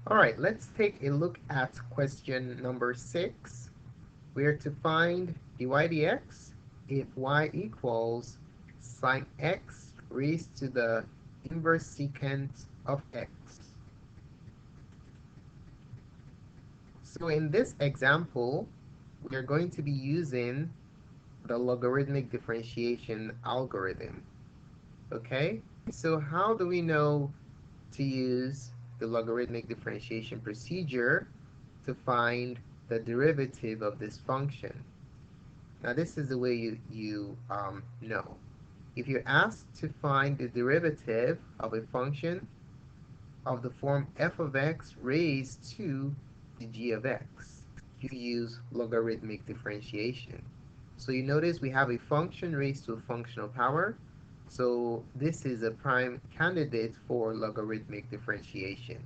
All right, let's take a look at question number 6. We're to find dy dx if y equals sine x raised to the inverse secant of x. So in this example, we are going to be using the logarithmic differentiation algorithm. Okay, so how do we know to use the logarithmic differentiation procedure to find the derivative of this function? Now this is the way you know. If you're asked to find the derivative of a function of the form f of x raised to the g of x, you use logarithmic differentiation. So you notice we have a function raised to a functional power. So this is a prime candidate for logarithmic differentiation.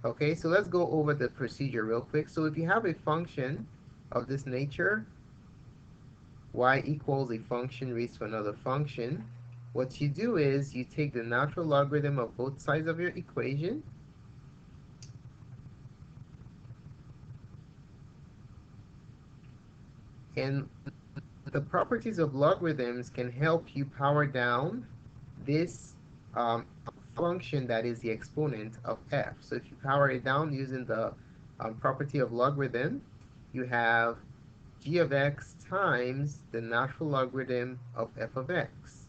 Okay, so let's go over the procedure real quick. So if you have a function of this nature, y equals a function raised to another function, what you do is you take the natural logarithm of both sides of your equation, and the properties of logarithms can help you power down this function that is the exponent of f. So if you power it down using the property of logarithm, you have g of x times the natural logarithm of f of x.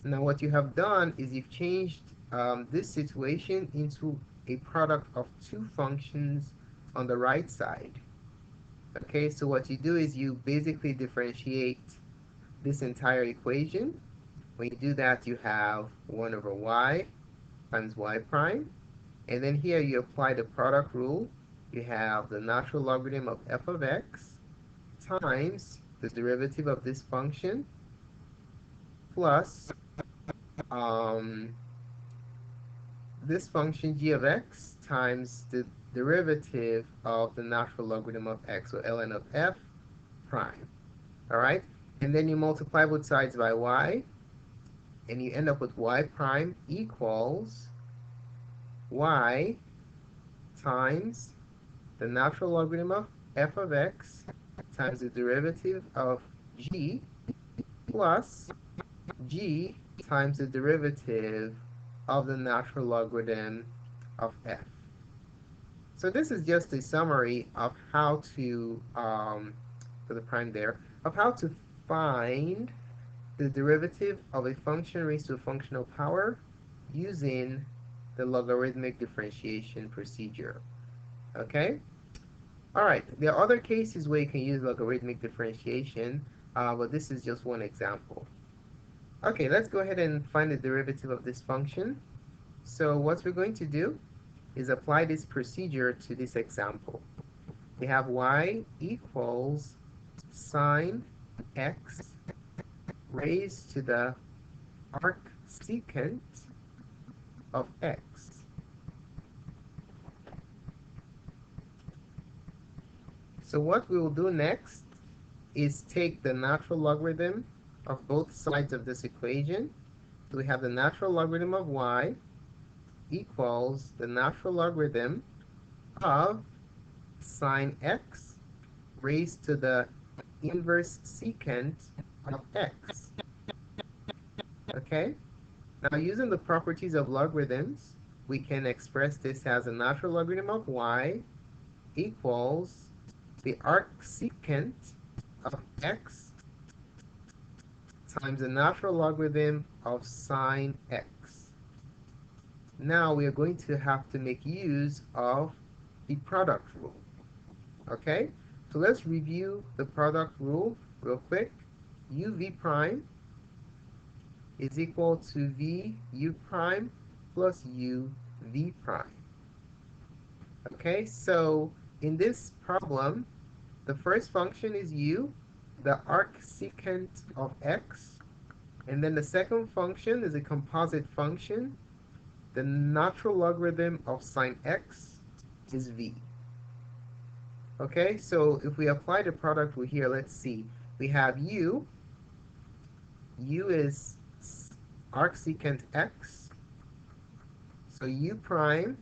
Now what you have done is you've changed this situation into a product of two functions on the right side. Okay, so what you do is you basically differentiate this entire equation. When you do that, you have 1 over y times y prime. And then here you apply the product rule. You have the natural logarithm of f of x times the derivative of this function plus um, this function g of x times the derivative of the natural logarithm of x, so ln of f prime. All right? And then you multiply both sides by y, and you end up with y prime equals y times the natural logarithm of f of x times the derivative of g plus g times the derivative of the natural logarithm of f. So this is just a summary of how to, for the prime there, of how to find the derivative of a function raised to a functional power using the logarithmic differentiation procedure. Okay? All right, there are other cases where you can use logarithmic differentiation, but this is just one example. Okay, let's go ahead and find the derivative of this function. So what we're going to do is apply this procedure to this example. We have y equals sine x raised to the arcsecant of x. So what we will do next is take the natural logarithm of both sides of this equation. So we have the natural logarithm of y equals the natural logarithm of sine x raised to the inverse secant of x. Okay? Now using the properties of logarithms, we can express this as a natural logarithm of y equals the arcsecant of x times the natural logarithm of sine x. Now we are going to have to make use of the product rule. Okay, so let's review the product rule real quick. uv prime is equal to v u prime plus u v prime. Okay, so in this problem, the first function is u, the arcsecant of x, and then the second function is a composite function. The natural logarithm of sine x is v. Okay, so if we apply the product rule here, let's see. We have u is arcsecant x, so u prime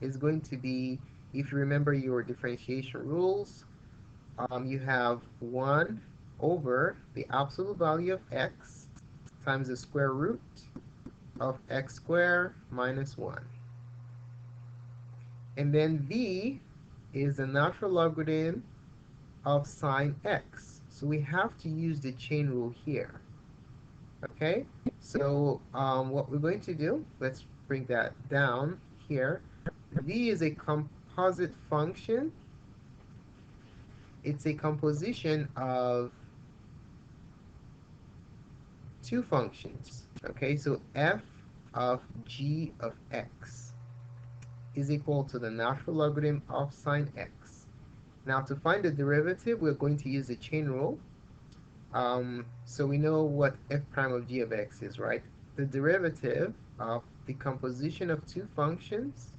is going to be, if you remember your differentiation rules, you have 1 over the absolute value of x times the square root of x squared minus 1. And then v is the natural logarithm of sine x. So we have to use the chain rule here. Okay, so what we're going to do, let's bring that down here. V is a composite function. It's a composition of two functions. Okay, so f of g of x is equal to the natural logarithm of sine x. Now to find the derivative, we're going to use the chain rule. So we know what f prime of g of x is, right? The derivative of the composition of two functions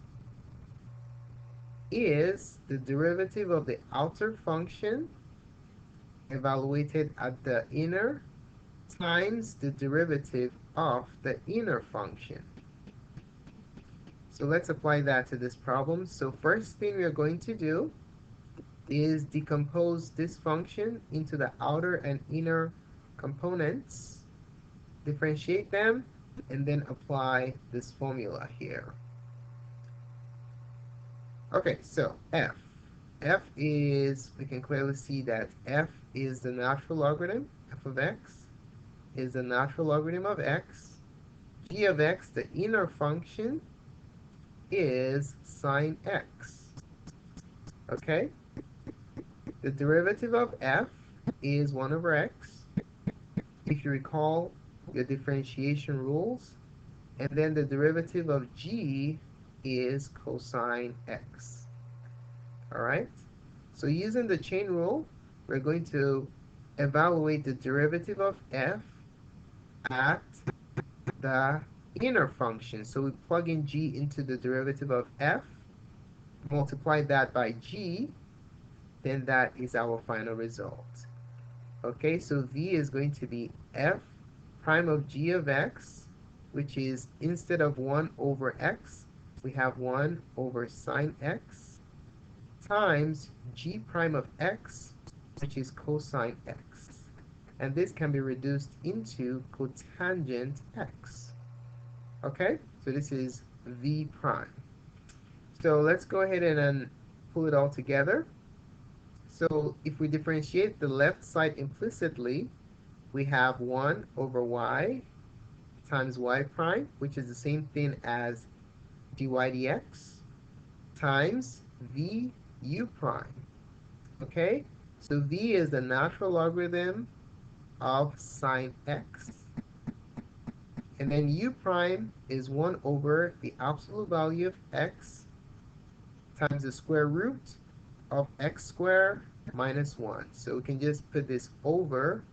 is the derivative of the outer function evaluated at the inner times the derivative of the inner function. So let's apply that to this problem. So first thing we are going to do is decompose this function into the outer and inner components, differentiate them, and then apply this formula here. Okay, so f. F is, we can clearly see that f is the natural logarithm, f of x is the natural logarithm of x. G of x, the inner function, is sine x. Okay? The derivative of f is 1 over x. If you recall your differentiation rules, and then the derivative of g is cosine x. All right? So using the chain rule, we're going to evaluate the derivative of f at the inner function. So we plug in g into the derivative of f, multiply that by g, then that is our final result. Okay, so v is going to be f prime of g of x, which is, instead of 1 over x, we have 1 over sine x, times g prime of x, which is cosine x. And this can be reduced into cotangent x. Okay, so this is v prime. So let's go ahead and pull it all together. So if we differentiate the left side implicitly, we have 1 over y times y prime, which is the same thing as dy dx, times v u prime. Okay, so v is the natural logarithm of sine x, and then u prime is 1 over the absolute value of x times the square root of x squared minus 1. So we can just put this over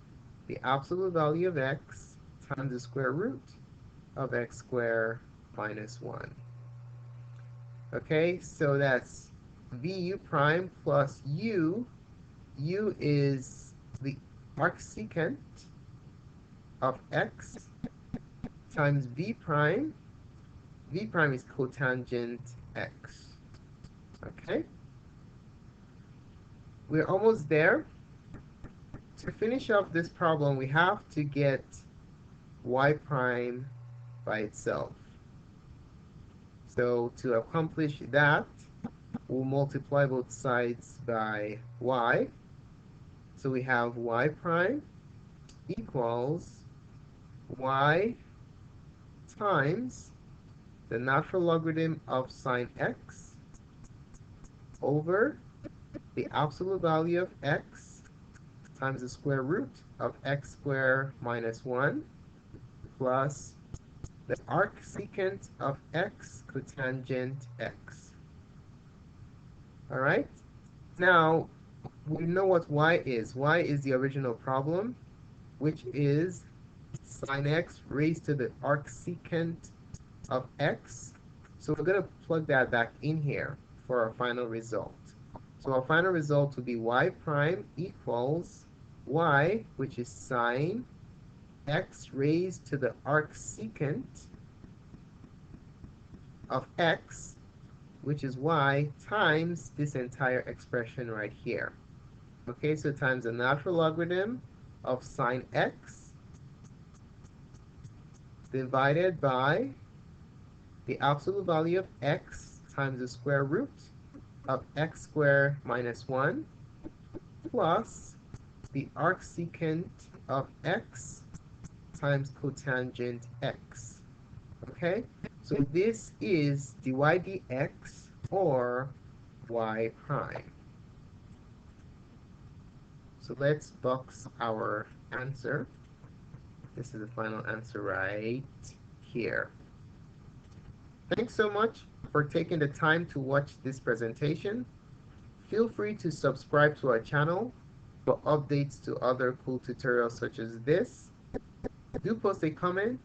the absolute value of x times the square root of x squared minus 1. Okay, so that's vu prime plus u. U is the arcsecant of x times v prime. V prime is cotangent x. Okay, we're almost there. To finish off this problem, we have to get y prime by itself. So to accomplish that, we'll multiply both sides by y. So we have y prime equals y times the natural logarithm of sine x over the absolute value of x times the square root of x squared minus 1 plus the arcsecant of x cotangent x. All right? Now, we know what y is. Y is the original problem, which is sine x raised to the arcsecant of x. So we're going to plug that back in here for our final result. So our final result will be y prime equals y, which is sine x raised to the arcsecant of x which is y times this entire expression right here. Okay, so times the natural logarithm of sine x divided by the absolute value of x times the square root of x squared minus 1 plus the arcsecant of x times cotangent x. Okay, so this is dy dx or y prime. So let's box our answer. This is the final answer right here. Thanks so much for taking the time to watch this presentation. Feel free to subscribe to our channel for updates to other cool tutorials such as this. Do post a comment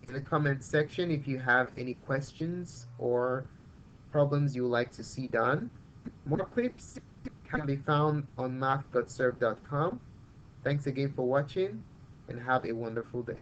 in the comment section if you have any questions or problems you would like to see done. More clips can be found on math.serve.com. Thanks again for watching and have a wonderful day.